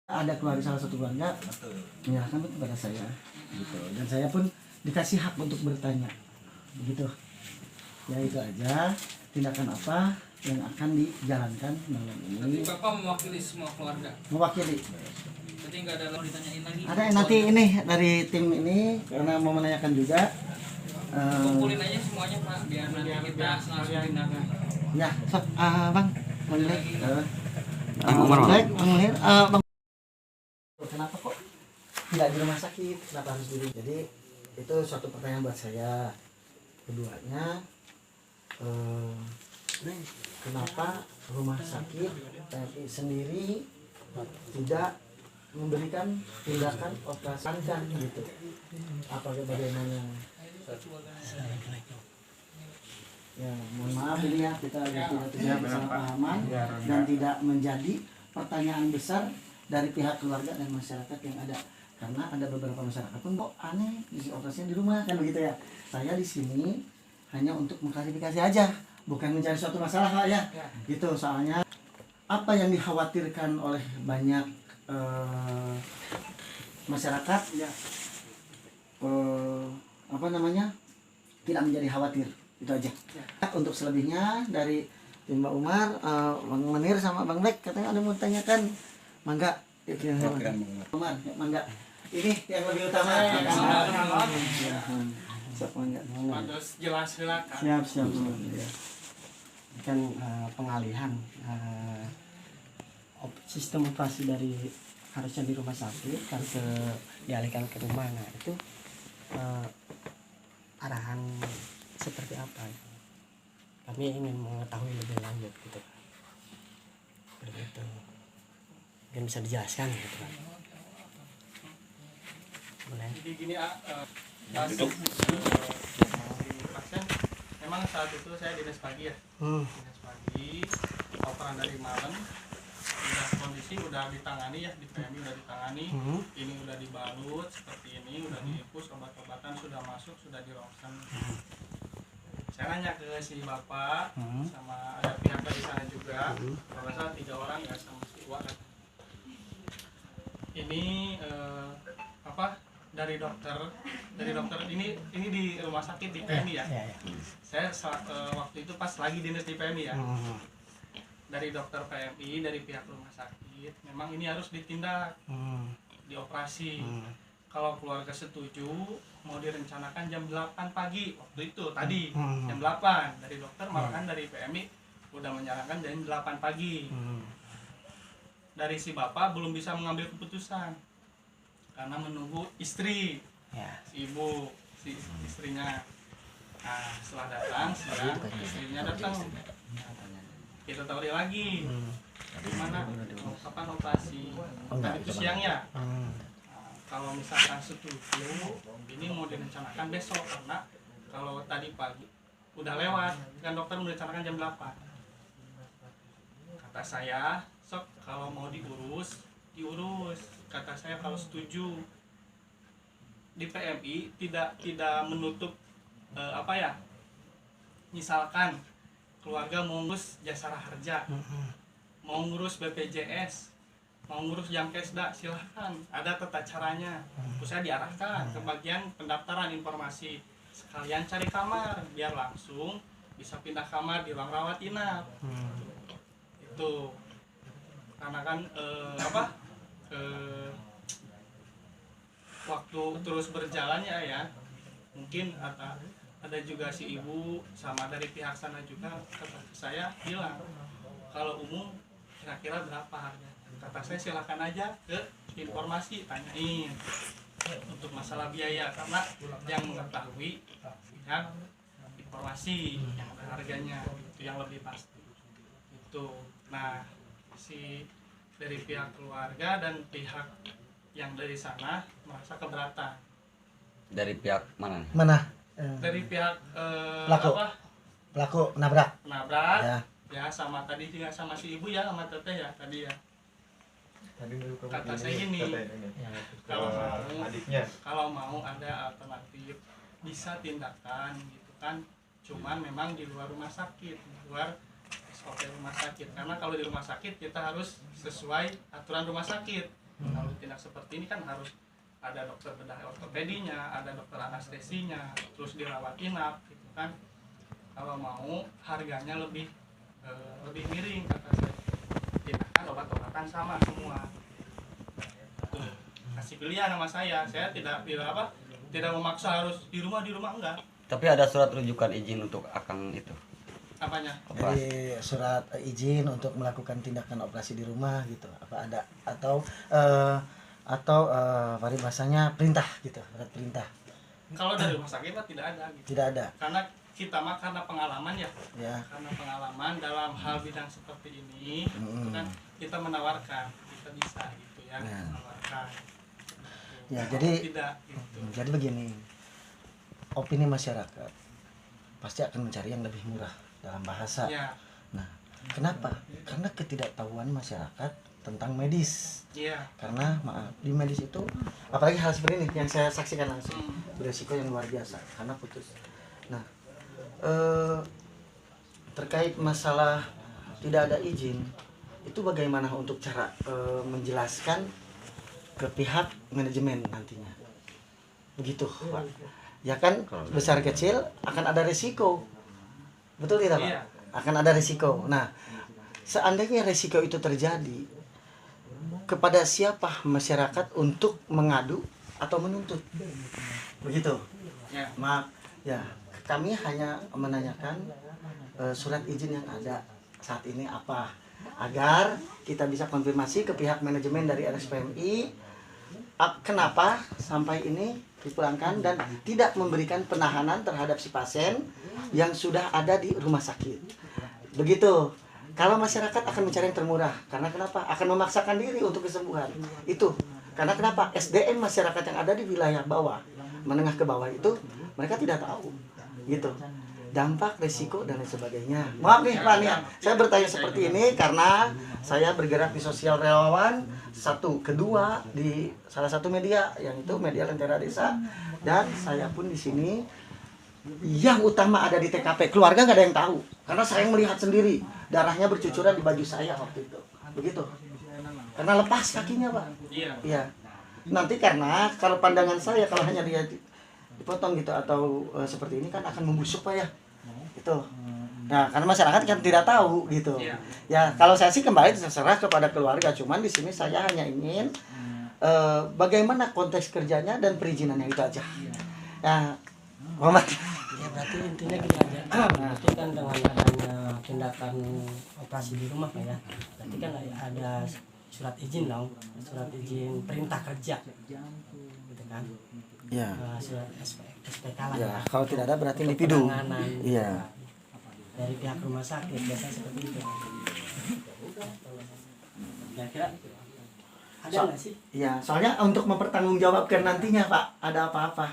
ada keluarga, salah satu keluarga menyerahkan kepada saya gitu, dan saya pun dikasih hak untuk bertanya begitu ya. Itu aja tindakan apa yang akan dijalankan malam ini. Tapi Bapak mewakili semua keluarga? Mewakili. Jadi nggak ada yang ditanyain lagi? Ada nanti ini dari tim ini karena mau menanyakan juga. Kumpulin aja semuanya Pak, biar nanti kita langsung tindakan. Ya, sok, Bang, mulai. Baik, Bang. Kenapa kok tidak di rumah sakit? Kenapa harus di rumah? Jadi itu suatu pertanyaan buat saya. Keduanya, kenapa rumah sakit TNI sendiri tidak memberikan tindakan operasi kan gitu? Apa bagaimana? Ya, mohon maaf ini ya, kita tidak bersalah-pahaman dan tidak menjadi pertanyaan besar dari pihak keluarga dan masyarakat yang ada, karena ada beberapa masyarakat pun kok aneh isi operasinya di rumah kan begitu ya. Saya di sini hanya untuk mengklarifikasi aja, bukan mencari suatu masalah Pak ya. Gitu, soalnya apa yang dikhawatirkan oleh banyak masyarakat ya, apa namanya, tidak menjadi khawatir, itu aja. Untuk selebihnya dari tim Mbak Umar, Bang Menir sama Bang Black katanya ada mau tanyakan, mangga. Umar, mangga. Ini yang lebih utama. Siap, mangga. Terus jelas silakan. Siap. Kan pengalihan sistem operasi dari harusnya di rumah sakit kan dialihkan ke rumah. Nah itu arahan seperti apa? Kami ingin mengetahui lebih lanjut gitu. Begitu. Mungkin bisa dijelaskan gitu kan. Boleh. Jadi gini pasien memang saat itu saya dinas pagi ya. Dinas pagi, operan dari malam. Udah kondisi udah ditangani ya, di PMI udah ditangani. Ini udah dibalut seperti ini, udah diinfus, obat-obatan sudah masuk, sudah di ronsen. Saya nanya ke si bapak sama ada pihak dari sana juga, kalau nggak salah 3 orang ya sama si Iwa. Ini apa dari dokter ini di rumah sakit di PMI ya. Saya waktu itu pas lagi dinas di PMI ya. Dari dokter PMI, dari pihak rumah sakit, memang ini harus ditindak, dioperasi. Kalau keluarga setuju, mau direncanakan jam 8 pagi waktu itu tadi, jam 8 dari dokter, malahan dari PMI udah menyarankan jam 8 pagi. Dari si bapak belum bisa mengambil keputusan karena menunggu istri, si ibu, si istrinya. Nah, setelah datang, istrinya datang. Kita tahu dia lagi gimana kapan operasi tadi itu siang ya. Kalau misalkan setuju ini mau direncanakan besok, karena kalau tadi pagi udah lewat kan dokter merencanakan jam 8. Kata saya sok kalau mau diurus kata saya. Kalau setuju di PMI tidak menutup apa ya, misalkan keluarga mau ngurus jasara harja, mau ngurus BPJS, mau ngurus Jamkesda, silahkan, ada tata caranya. Terus saya diarahkan ke bagian pendaftaran informasi, sekalian cari kamar biar langsung bisa pindah kamar di ruang rawat inap. Itu karena kan waktu terus berjalannya ya, mungkin ada juga si ibu sama dari pihak sana juga kata saya bilang kalau umum kira-kira berapa harga. Kata saya silakan aja ke informasi, tanyain untuk masalah biaya, karena yang mengetahui pihak informasi yang ada harganya itu yang lebih pasti itu. Nah, si dari pihak keluarga dan pihak yang dari sana merasa keberatan. Dari pihak mana? Dari pihak Pelaku nabrak ya sama tadi juga sama si ibu ya, sama teteh ya tadi ya. Kata saya gini, kalau mau ada alternatif bisa tindakan gitu kan, cuman memang di luar rumah sakit, di luar SOP rumah sakit, karena kalau di rumah sakit kita harus sesuai aturan rumah sakit. Kalau tindak seperti ini kan harus ada dokter bedah ortopedinya, ada dokter anestesinya, terus dirawat inap gitu kan. Kalau mau harganya lebih miring kata saya. Tindakan obat-obatan sama semua. Tuh, kasih pilihan sama saya tidak memaksa harus di rumah enggak. Tapi ada surat rujukan izin untuk akang itu. Apanya? Jadi surat izin untuk melakukan tindakan operasi di rumah gitu. Apa ada atau bahasanya perintah gitu, surat perintah. Kalau dari rumah sakit mah tidak ada gitu. Tidak ada. Karena kita mah karena pengalaman ya. Ya. Karena pengalaman dalam hal bidang seperti ini, itu kan kita menawarkan, kita bisa gitu ya, menawarkan. Ya, Kalau jadi tidak gitu. Jadi begini. Opini masyarakat pasti akan mencari yang lebih murah dalam bahasa. Ya, Nah, kenapa? Karena ketidaktahuan masyarakat tentang medis. iya. Karena maaf, di medis itu apalagi hal seperti ini yang saya saksikan langsung, beresiko yang luar biasa karena putus. Nah, terkait masalah tidak ada izin, itu bagaimana untuk cara menjelaskan ke pihak manajemen nantinya, begitu Pak? Ya kan besar kecil akan ada risiko, betul tidak Pak? Iya. Akan ada risiko. Nah, seandainya risiko itu terjadi, kepada siapa masyarakat untuk mengadu atau menuntut, begitu? Ya. Maaf, ya kami hanya menanyakan surat izin yang ada saat ini apa, agar kita bisa konfirmasi ke pihak manajemen dari RSPMI kenapa sampai ini dipulangkan dan tidak memberikan penahanan terhadap si pasien yang sudah ada di rumah sakit. Begitu. Kalau masyarakat akan mencari yang termurah, karena kenapa? Akan memaksakan diri untuk kesembuhan. Itu. Karena kenapa? SDM masyarakat yang ada di wilayah bawah, menengah ke bawah itu mereka tidak tahu. Gitu. Dampak, risiko dan lain sebagainya. Maaf nih Pak nih, saya bertanya seperti ini karena saya bergerak di sosial relawan, satu, kedua di salah satu media, yang itu media Lentera Desa, dan saya pun di sini yang utama ada di TKP, keluarga nggak ada yang tahu karena saya melihat sendiri darahnya bercucuran di baju saya waktu itu, begitu, karena lepas kakinya Pak. Iya. Nanti karena kalau pandangan saya kalau hanya dia dipotong gitu atau seperti ini kan akan membusuk Pak ya. Itu. Nah, karena masyarakat kan tidak tahu gitu. Ya, kalau saya sih kembali terserah kepada keluarga. Cuman di sini saya hanya ingin bagaimana konteks kerjanya dan perizinannya itu aja. Ya, Muhammad. Ya berarti intinya gini aja. Berarti kan dengan adanya tindakan operasi di rumah Pak ya. Berarti kan ada surat izin dong, surat izin perintah kerja. Gitu kan. Iya. Surat SPK lah Ya, ya. kalau tidak ada berarti individu. Penanganan. Iya. Dari pihak rumah sakit biasanya seperti itu. Kira-kira ada nggak sih? Iya, soalnya untuk mempertanggungjawabkan nantinya Pak, ada apa-apa.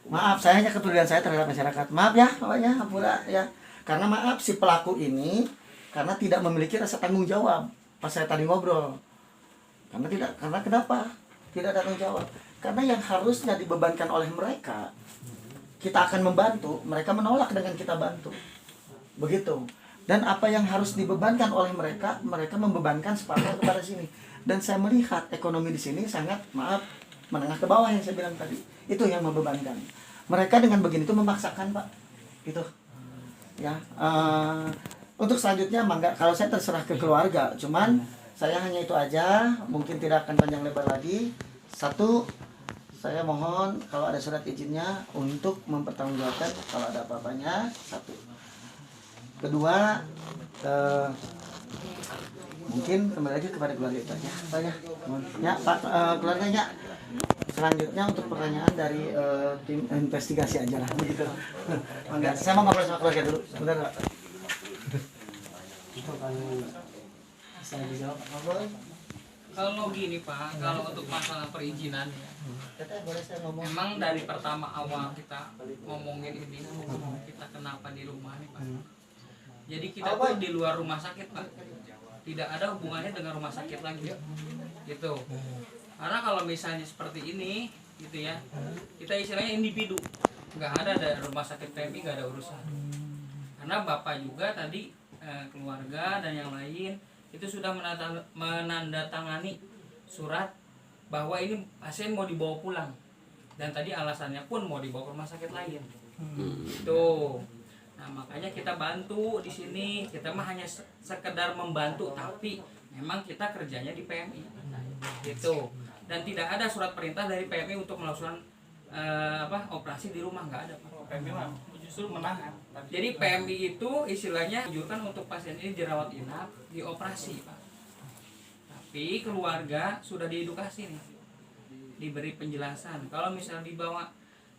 Maaf, saya hanya kepedulian saya terhadap masyarakat. Maaf ya, Paknya, ampura ya. Karena maaf si pelaku ini karena tidak memiliki rasa tanggung jawab. Pas saya tadi ngobrol. Karena kenapa? Tidak ada tanggung jawab. Karena yang harusnya dibebankan oleh mereka, kita akan membantu, mereka menolak dengan kita bantu. Begitu. Dan apa yang harus dibebankan oleh mereka, mereka membebankan separuh kepada sini. Dan saya melihat ekonomi di sini sangat, maaf, menengah ke bawah yang saya bilang tadi. Itu yang membebankan. Mereka dengan begini itu memaksakan Pak. Gitu. Ya. Untuk selanjutnya, kalau saya terserah ke keluarga. Cuman saya hanya itu aja. Mungkin tidak akan panjang lebar lagi. Satu, saya mohon kalau ada surat izinnya untuk mempertanggungjawabkan kalau ada apa-apanya. Satu. Kedua, mungkin kembali lagi kepada keluarga itu aja, Pak ya. Ya, Pak, keluarganya. Selanjutnya untuk pertanyaan dari tim investigasi aja lah, begitu. Enggak, saya mau ngobrol sama keluarga dulu, sebentar Pak. Itu kan bisa dijawab apa? Kalau gini Pak, kalau untuk masalah perizinan ya, Boleh saya ngomong? memang dari pertama awal kita ngomongin ini, kita kenapa di rumah nih Pak. Jadi kita tuh di luar rumah sakit Pak, tidak ada hubungannya dengan rumah sakit lagi, gitu. Karena kalau misalnya seperti ini, gitu ya, kita istilahnya individu, nggak ada rumah sakit PMI nggak ada urusan. Karena Bapak juga tadi keluarga dan yang lain itu sudah menandatangani surat bahwa ini pasien mau dibawa pulang, dan tadi alasannya pun mau dibawa ke rumah sakit lain. Tuh. Nah, makanya kita bantu di sini. Kita mah hanya sekedar membantu, tapi memang kita kerjanya di PMI. Gitu. Dan tidak ada surat perintah dari PMI untuk melakukan operasi di rumah, nggak ada, Pak. PMI mah justru menahan. Jadi PMI itu istilahnya anjurkan untuk pasien ini dirawat inap, dioperasi, Pak. Tapi keluarga sudah diedukasi nih, diberi penjelasan. Kalau misalnya dibawa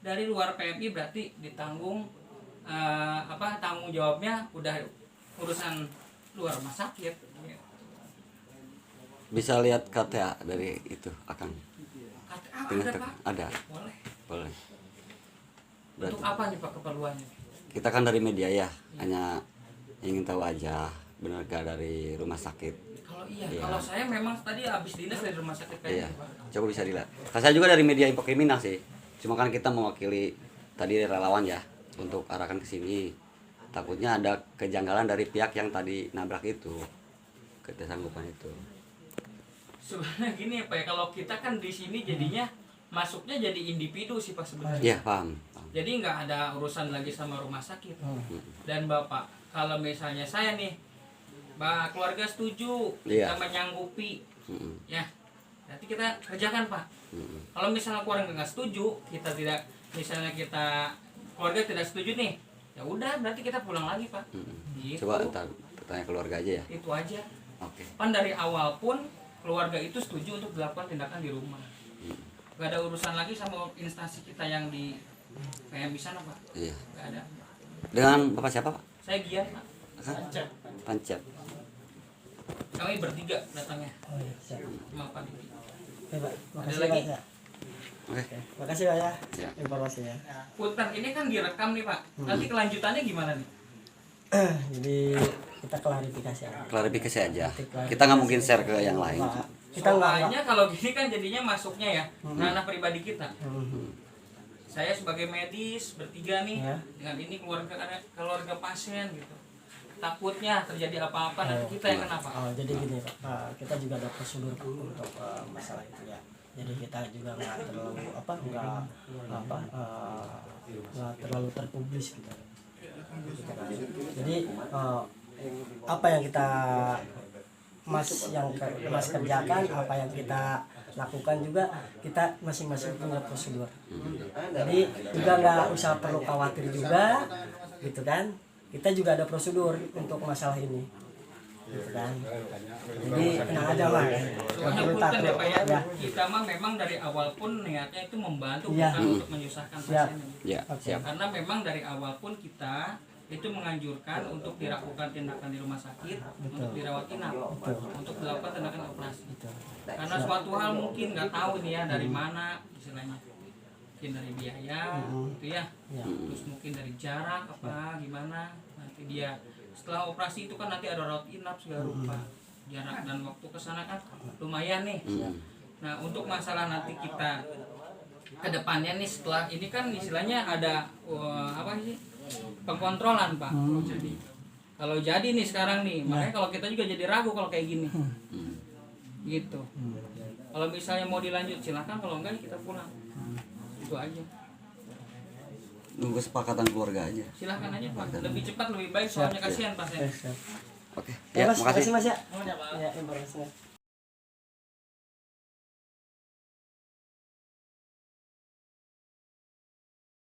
dari luar PMI berarti ditanggung tanggung jawabnya udah urusan luar rumah sakit. Bisa lihat KTA dari itu Akang. KTA ada, Pak? Ada. Boleh. Berarti Untuk apa nih, Pak, keperluannya? kita kan dari media ya, hanya ingin tahu aja benar gak dari rumah sakit. Kalau iya, Iya. kalau saya memang tadi habis dinas dari rumah sakit Iya, kayak Pak. coba bisa dilihat. Nah, saya juga dari media info kriminal sih. Cuma kan kita mewakili tadi relawan ya untuk arahkan ke sini. Takutnya ada kejanggalan dari pihak yang tadi nabrak itu, ketidakssanggupan itu. Sebenarnya gini ya, Pak, ya, kalau kita kan di sini jadinya masuknya jadi individu sih, Pak, sebenarnya. Iya, paham. Jadi nggak ada urusan lagi sama rumah sakit. Dan Bapak, kalau misalnya saya nih, keluarga setuju, Iya. kita menyanggupi, Mm-mm. ya, nanti kita kerjakan, Pak. Mm-mm. Kalau misalnya keluarga nggak setuju, keluarga tidak setuju nih, ya udah berarti kita pulang lagi, Pak. Mm-mm. Gitu. Coba ntar tanya keluarga aja ya. Itu aja. Oke. Kan dari awal pun keluarga itu setuju untuk dilakukan tindakan di rumah. Gak ada urusan lagi sama instansi kita yang di PMI sana, Pak. Iya. Gak ada. Dengan Bapak siapa, Pak? Saya Gian, Pak. Pancet. Kami bertiga datangnya Oh iya, siap. sama Pak Diki. Oke, Pak. Makasih, Ada lagi? Pak, ya. Oke. Makasih, Pak, ya. Ya. Informasinya. Punten ini kan direkam nih, Pak. Nanti kelanjutannya gimana nih? Jadi kita klarifikasi aja. Klarifikasi aja. Kita nggak mungkin share ke yang lain. Pak, kita nggak Soalnya kalau gini kan jadinya masuknya ya ranah pribadi kita. Saya sebagai medis bertiga nih Ya. dengan ini keluarga pasien gitu. Takutnya terjadi apa-apa nanti kita yang kenapa? Oh, jadi gini, Pak. Kita juga ada prosedur Pak, untuk masalah itu ya. Jadi kita juga nggak terlalu nggak terlalu terpublis gitu. Gitu kan. Jadi apa yang kita Mas kerjakan, apa yang kita lakukan juga kita masing-masing punya prosedur. Jadi juga nggak usah perlu khawatir juga, gitu kan? Kita juga ada prosedur untuk masalah ini, gitu kan? Jadi tenang aja lah. Soalnya punten ya, Pak, ya. Kita mah memang dari awal pun niatnya itu membantu, Iya. bukan untuk menyusahkan Siap. pasien. Ya, Oke. siap. Karena memang dari awal pun kita itu menganjurkan untuk dilakukan tindakan di rumah sakit, untuk dirawat inap, untuk dilakukan tindakan operasi. Karena suatu hal mungkin nggak tahu nih ya dari mana istilahnya, mungkin dari biaya, gitu ya, Ya. terus mungkin dari jarak apa gimana. Nanti dia setelah operasi itu kan nanti ada rawat inap segala rupa, jarak dan waktu kesana kan lumayan nih. Nah, untuk masalah nanti kita kedepannya nih setelah ini kan istilahnya ada pengkontrolan, Pak. Kalau jadi nih sekarang nih, makanya kalau kita juga jadi ragu kalau kayak gini, gitu. Kalau misalnya mau dilanjut silakan, kalau enggak kita pulang. Itu aja. Nunggu kesepakatan keluarga aja. Silakan aja, Pak. Lebih cepat lebih baik, soalnya kasihan pasien. Siap. Oke. Ya, Ya, Mas, makasih. Mas ya. Mau ya, Pak. Ya, informasinya.